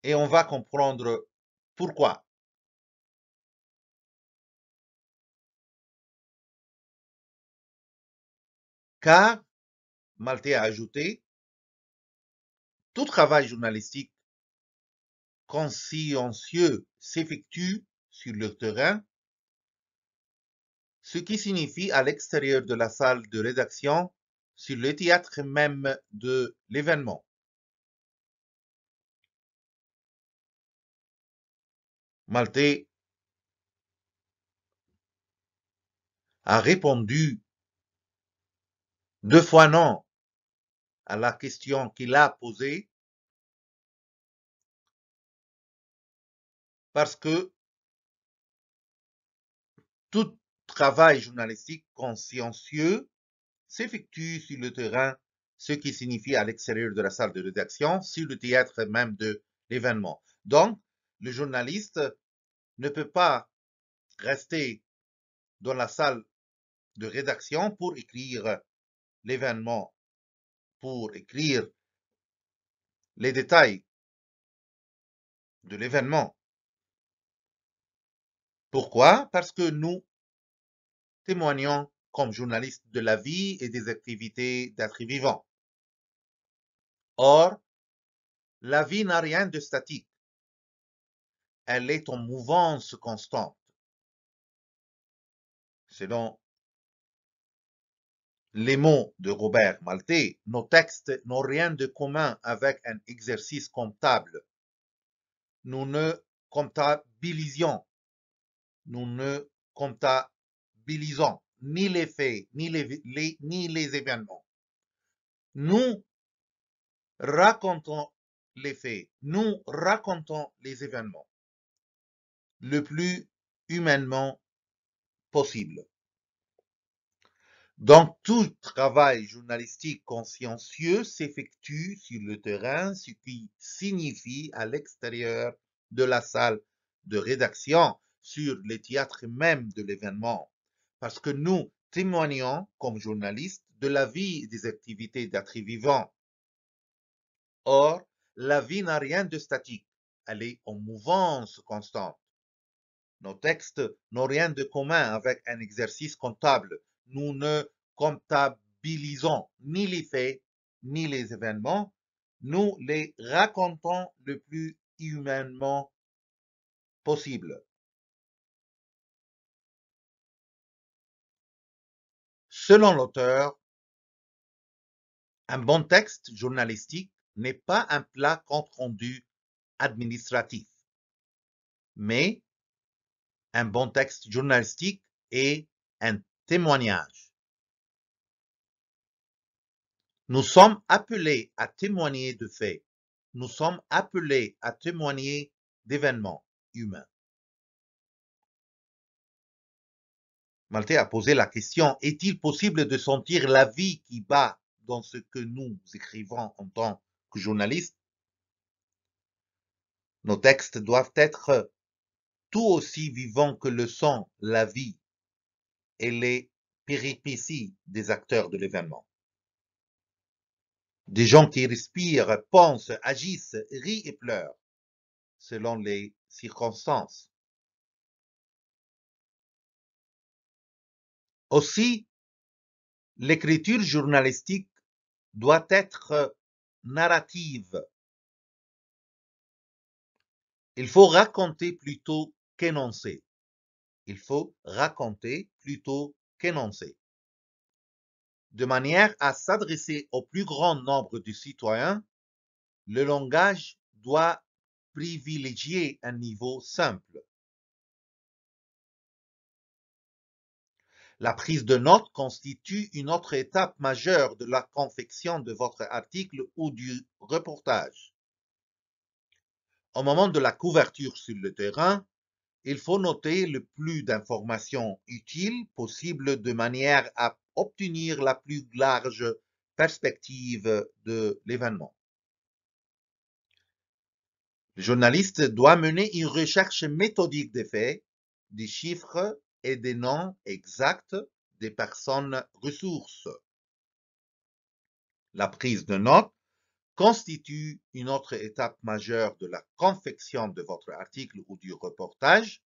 Et on va comprendre pourquoi. Car, Maltais a ajouté, tout travail journalistique consciencieux s'effectue sur le terrain ce qui signifie à l'extérieur de la salle de rédaction, sur le théâtre même de l'événement. Maltais a répondu 2 fois non à la question qu'il a posée parce que tout travail journalistique consciencieux s'effectue sur le terrain, ce qui signifie à l'extérieur de la salle de rédaction, sur le théâtre même de l'événement. Donc, le journaliste ne peut pas rester dans la salle de rédaction pour écrire l'événement, pour écrire les détails de l'événement. Pourquoi? Parce que nous témoignons comme journalistes de la vie et des activités d'êtres vivants. Or, la vie n'a rien de statique. Elle est en mouvance constante. Selon les mots de Robert Maltais, nos textes n'ont rien de commun avec un exercice comptable. Nous ne comptabilisons ni les faits, ni les événements. Nous racontons les faits, nous racontons les événements le plus humainement possible. Donc, tout travail journalistique consciencieux s'effectue sur le terrain, ce qui signifie à l'extérieur de la salle de rédaction, sur le théâtre même de l'événement, parce que nous témoignons comme journalistes de la vie et des activités d'êtres vivants. Or, la vie n'a rien de statique, elle est en mouvance constante. Nos textes n'ont rien de commun avec un exercice comptable. Nous ne comptabilisons ni les faits ni les événements. Nous les racontons le plus humainement possible. Selon l'auteur, un bon texte journalistique n'est pas un plat compte-rendu administratif, mais un bon texte journalistique est un témoignage. Nous sommes appelés à témoigner de faits. Nous sommes appelés à témoigner d'événements humains. Maltais a posé la question, est-il possible de sentir la vie qui bat dans ce que nous écrivons en tant que journalistes? Nos textes doivent être tout aussi vivants que le sont la vie et les péripéties des acteurs de l'événement. Des gens qui respirent, pensent, agissent, rient et pleurent, selon les circonstances. Aussi, l'écriture journalistique doit être narrative. Il faut raconter plutôt qu'énoncer. Il faut raconter plutôt qu'énoncer. De manière à s'adresser au plus grand nombre de citoyens, le langage doit privilégier un niveau simple. La prise de notes constitue une autre étape majeure de la confection de votre article ou du reportage. Au moment de la couverture sur le terrain, il faut noter le plus d'informations utiles possible de manière à obtenir la plus large perspective de l'événement. Le journaliste doit mener une recherche méthodique des faits, des chiffres et des noms exacts des personnes ressources. La prise de notes constitue une autre étape majeure de la confection de votre article ou du reportage.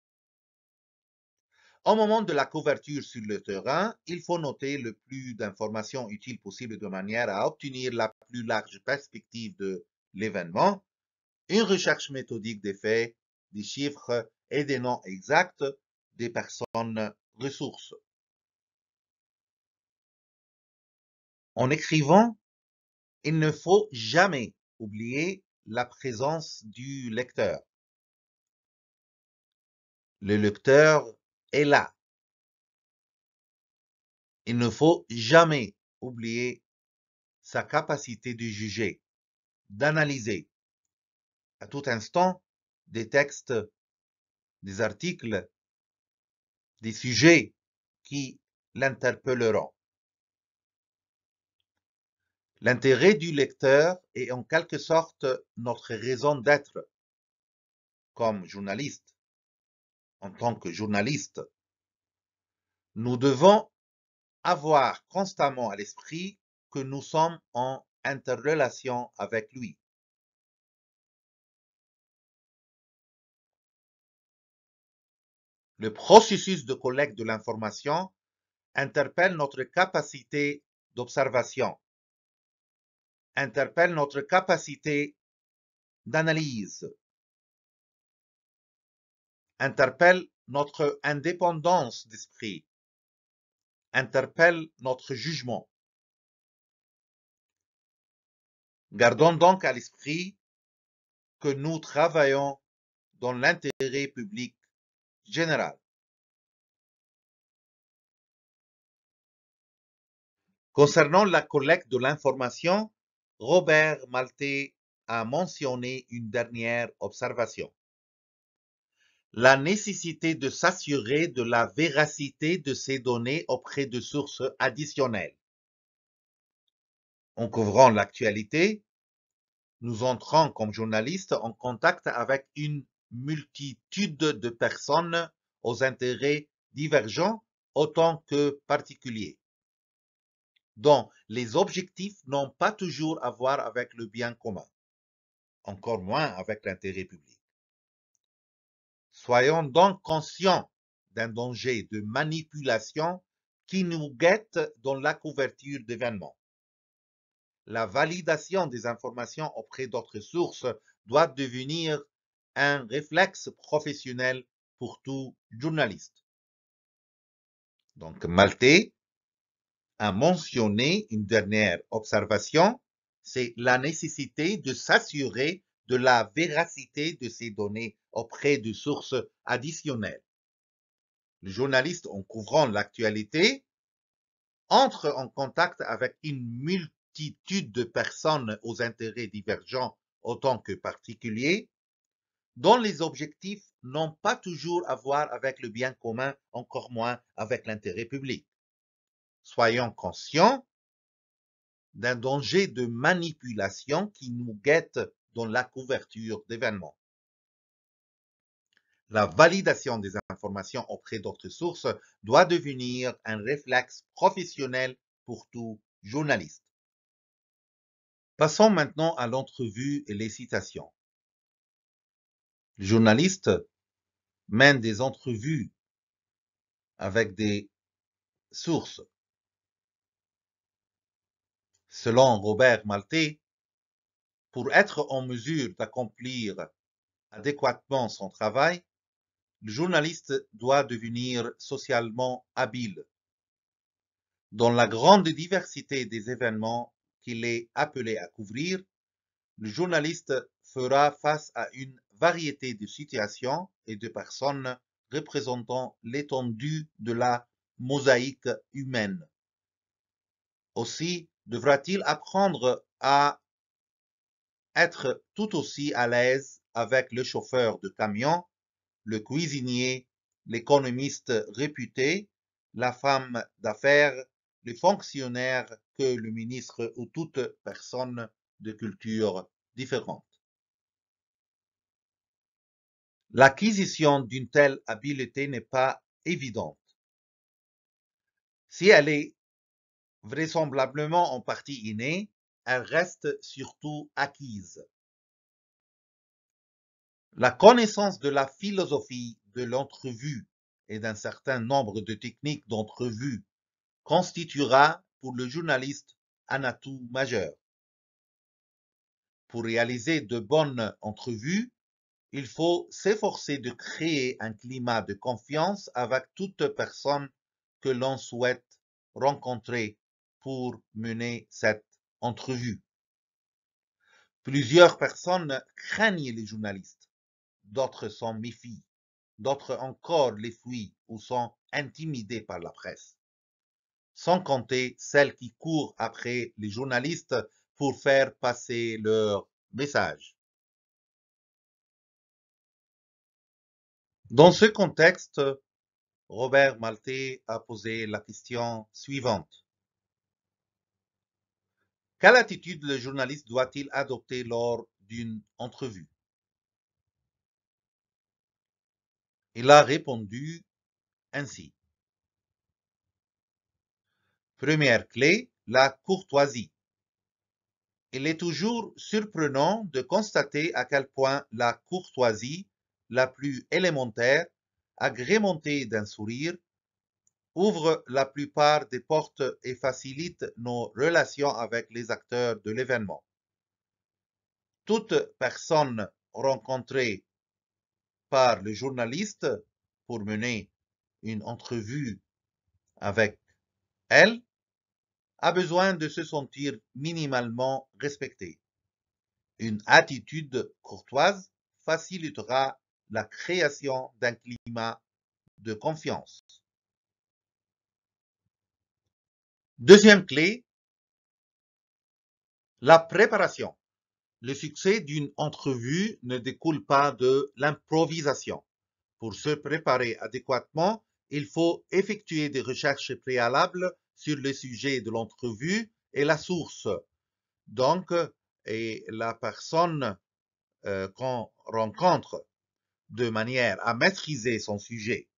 Au moment de la couverture sur le terrain, il faut noter le plus d'informations utiles possible de manière à obtenir la plus large perspective de l'événement, une recherche méthodique des faits, des chiffres et des noms exacts des personnes ressources. En écrivant, il ne faut jamais oublier la présence du lecteur. Le lecteur est là. Il ne faut jamais oublier sa capacité de juger, d'analyser à tout instant des textes, des articles, des sujets qui l'interpelleront. L'intérêt du lecteur est en quelque sorte notre raison d'être comme journaliste. En tant que journaliste, nous devons avoir constamment à l'esprit que nous sommes en interrelation avec lui. Le processus de collecte de l'information interpelle notre capacité d'observation, interpelle notre capacité d'analyse, interpelle notre indépendance d'esprit, interpelle notre jugement. Gardons donc à l'esprit que nous travaillons dans l'intérêt public général. Concernant la collecte de l'information, Robert Maltais a mentionné une dernière observation. La nécessité de s'assurer de la véracité de ces données auprès de sources additionnelles. En couvrant l'actualité, nous entrons comme journalistes en contact avec une multitude de personnes aux intérêts divergents autant que particuliers, dont les objectifs n'ont pas toujours à voir avec le bien commun, encore moins avec l'intérêt public. Soyons donc conscients d'un danger de manipulation qui nous guette dans la couverture d'événements. La validation des informations auprès d'autres sources doit devenir un réflexe professionnel pour tout journaliste. Donc, Maltais a mentionné une dernière observation, c'est la nécessité de s'assurer de la véracité de ces données auprès de sources additionnelles. Le journaliste, en couvrant l'actualité, entre en contact avec une multitude de personnes aux intérêts divergents autant que particuliers, dont les objectifs n'ont pas toujours à voir avec le bien commun, encore moins avec l'intérêt public. Soyons conscients d'un danger de manipulation qui nous guette dans la couverture d'événements. La validation des informations auprès d'autres sources doit devenir un réflexe professionnel pour tout journaliste. Passons maintenant à l'entrevue et les citations. Les journalistes mènent des entrevues avec des sources. Selon Robert Maltais, pour être en mesure d'accomplir adéquatement son travail, le journaliste doit devenir socialement habile. Dans la grande diversité des événements qu'il est appelé à couvrir, le journaliste fera face à une variété de situations et de personnes représentant l'étendue de la mosaïque humaine. Aussi devra-t-il apprendre à être tout aussi à l'aise avec le chauffeur de camion, le cuisinier, l'économiste réputé, la femme d'affaires, le fonctionnaire que le ministre ou toute personne de culture différente. L'acquisition d'une telle habileté n'est pas évidente. Si elle est vraisemblablement en partie innée, elle reste surtout acquise. La connaissance de la philosophie de l'entrevue et d'un certain nombre de techniques d'entrevue constituera pour le journaliste un atout majeur. Pour réaliser de bonnes entrevues, il faut s'efforcer de créer un climat de confiance avec toute personne que l'on souhaite rencontrer pour mener cette entrevue. Plusieurs personnes craignent les journalistes, d'autres s'en méfient, d'autres encore les fuient ou sont intimidés par la presse, sans compter celles qui courent après les journalistes pour faire passer leur message. Dans ce contexte, Robert Maltais a posé la question suivante. Quelle attitude le journaliste doit-il adopter lors d'une entrevue? Il a répondu ainsi. Première clé, la courtoisie. Il est toujours surprenant de constater à quel point la courtoisie, la plus élémentaire, agrémentée d'un sourire, ouvre la plupart des portes et facilite nos relations avec les acteurs de l'événement. Toute personne rencontrée par le journaliste pour mener une entrevue avec elle a besoin de se sentir minimalement respectée. Une attitude courtoise facilitera la création d'un climat de confiance. Deuxième clé, la préparation. Le succès d'une entrevue ne découle pas de l'improvisation. Pour se préparer adéquatement, il faut effectuer des recherches préalables sur le sujet de l'entrevue et la source. Donc, et la personne qu'on rencontre de manière à maîtriser son sujet,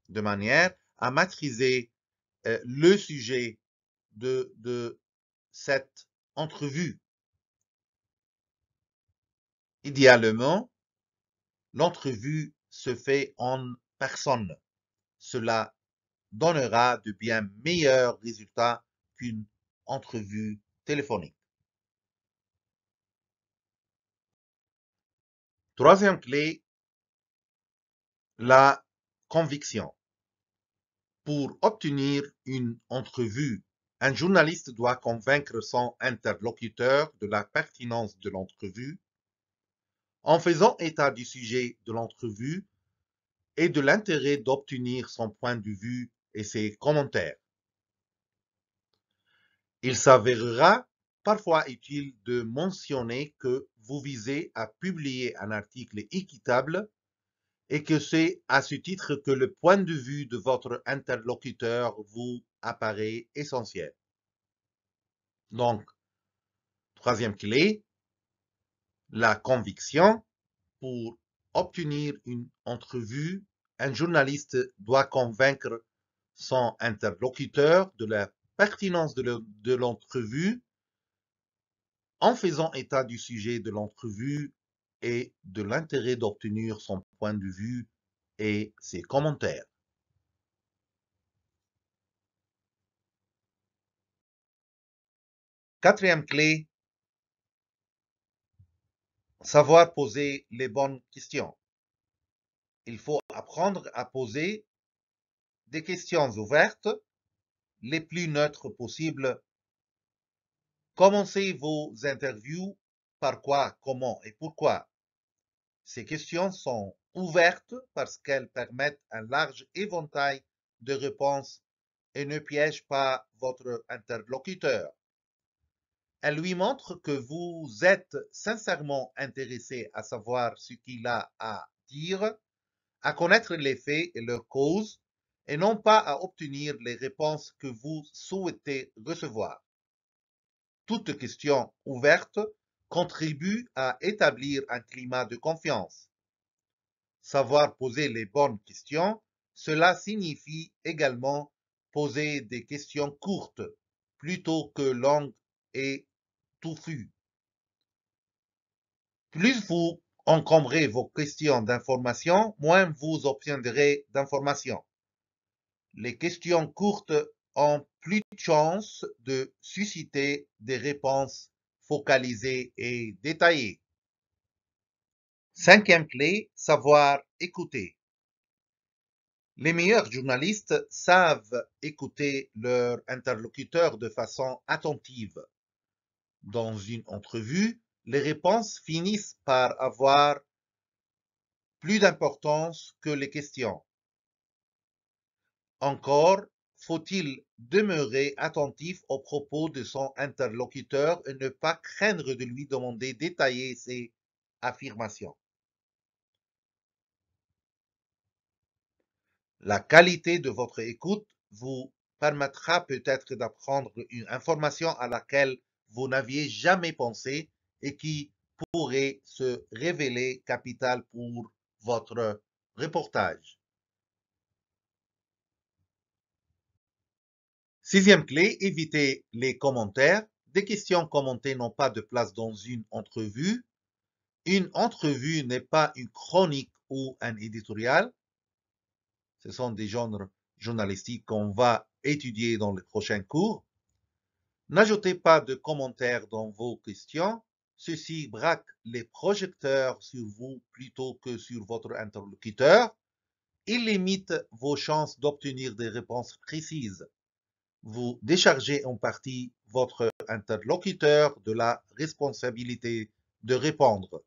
de manière à maîtriser le sujet de cette entrevue. Idéalement, l'entrevue se fait en personne. Cela donnera de bien meilleurs résultats qu'une entrevue téléphonique. Troisième clé, la conviction. Pour obtenir une entrevue, un journaliste doit convaincre son interlocuteur de la pertinence de l'entrevue en faisant état du sujet de l'entrevue et de l'intérêt d'obtenir son point de vue et ses commentaires. Il s'avérera parfois utile de mentionner que vous visez à publier un article équitable et que c'est à ce titre que le point de vue de votre interlocuteur vous apparaît essentiel. Donc, troisième clé, la conviction. Pour obtenir une entrevue, un journaliste doit convaincre son interlocuteur de la pertinence de l'entrevue en faisant état du sujet de l'entrevue et de l'intérêt d'obtenir son point de vue et ses commentaires. Quatrième clé, savoir poser les bonnes questions. Il faut apprendre à poser des questions ouvertes, les plus neutres possibles. Commencez vos interviews par quoi, comment et pourquoi. Ces questions sont ouvertes parce qu'elles permettent un large éventail de réponses et ne piègent pas votre interlocuteur. Elles lui montrent que vous êtes sincèrement intéressé à savoir ce qu'il a à dire, à connaître les faits et leurs causes, et non pas à obtenir les réponses que vous souhaitez recevoir. Toute question ouverte contribue à établir un climat de confiance. Savoir poser les bonnes questions, cela signifie également poser des questions courtes plutôt que longues et touffues. Plus vous encombrez vos questions d'information, moins vous obtiendrez d'informations. Les questions courtes ont plus de chances de susciter des réponses focalisées et détaillées. Cinquième clé, savoir écouter. Les meilleurs journalistes savent écouter leur interlocuteur de façon attentive. Dans une entrevue, les réponses finissent par avoir plus d'importance que les questions. Encore faut-il demeurer attentif aux propos de son interlocuteur et ne pas craindre de lui demander d'étayer ses affirmations. La qualité de votre écoute vous permettra peut-être d'apprendre une information à laquelle vous n'aviez jamais pensé et qui pourrait se révéler capitale pour votre reportage. Sixième clé, évitez les commentaires. Des questions commentées n'ont pas de place dans une entrevue. Une entrevue n'est pas une chronique ou un éditorial. Ce sont des genres journalistiques qu'on va étudier dans les prochains cours. N'ajoutez pas de commentaires dans vos questions. Ceci braque les projecteurs sur vous plutôt que sur votre interlocuteur. Il limite vos chances d'obtenir des réponses précises. Vous déchargez en partie votre interlocuteur de la responsabilité de répondre.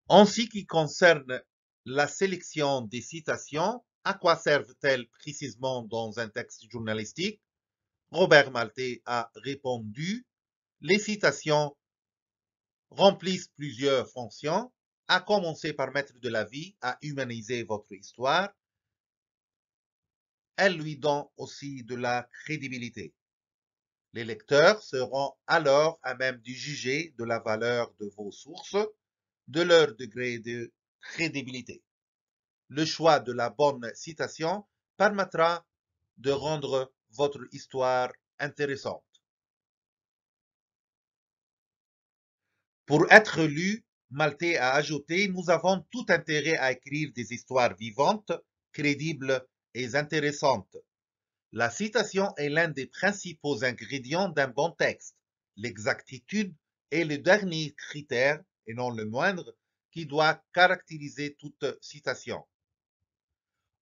En ce qui concerne la sélection des citations, à quoi servent-elles précisément dans un texte journalistique? Robert Maltais a répondu: les citations remplissent plusieurs fonctions, à commencer par mettre de la vie à humaniser votre histoire. Elles lui donnent aussi de la crédibilité. Les lecteurs seront alors à même de juger de la valeur de vos sources, de leur degré de crédibilité. Le choix de la bonne citation permettra de rendre votre histoire intéressante. Pour être lu, Maltais a ajouté: nous avons tout intérêt à écrire des histoires vivantes, crédibles et intéressantes. La citation est l'un des principaux ingrédients d'un bon texte. L'exactitude est le dernier critère, et non le moindre, qui doit caractériser toute citation.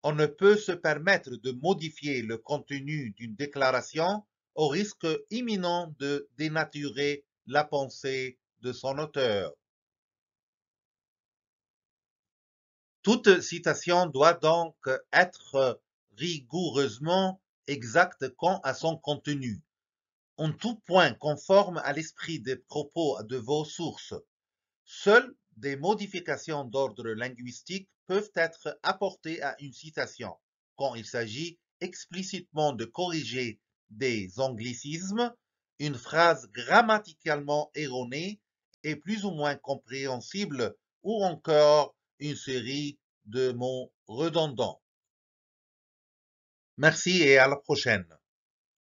On ne peut se permettre de modifier le contenu d'une déclaration au risque imminent de dénaturer la pensée de son auteur. Toute citation doit donc être rigoureusement exacte quant à son contenu, en tout point conforme à l'esprit des propos de vos sources. Seules des modifications d'ordre linguistique peuvent être apportées à une citation, quand il s'agit explicitement de corriger des anglicismes, une phrase grammaticalement erronée et plus ou moins compréhensible, ou encore une série de mots redondants. Merci et à la prochaine.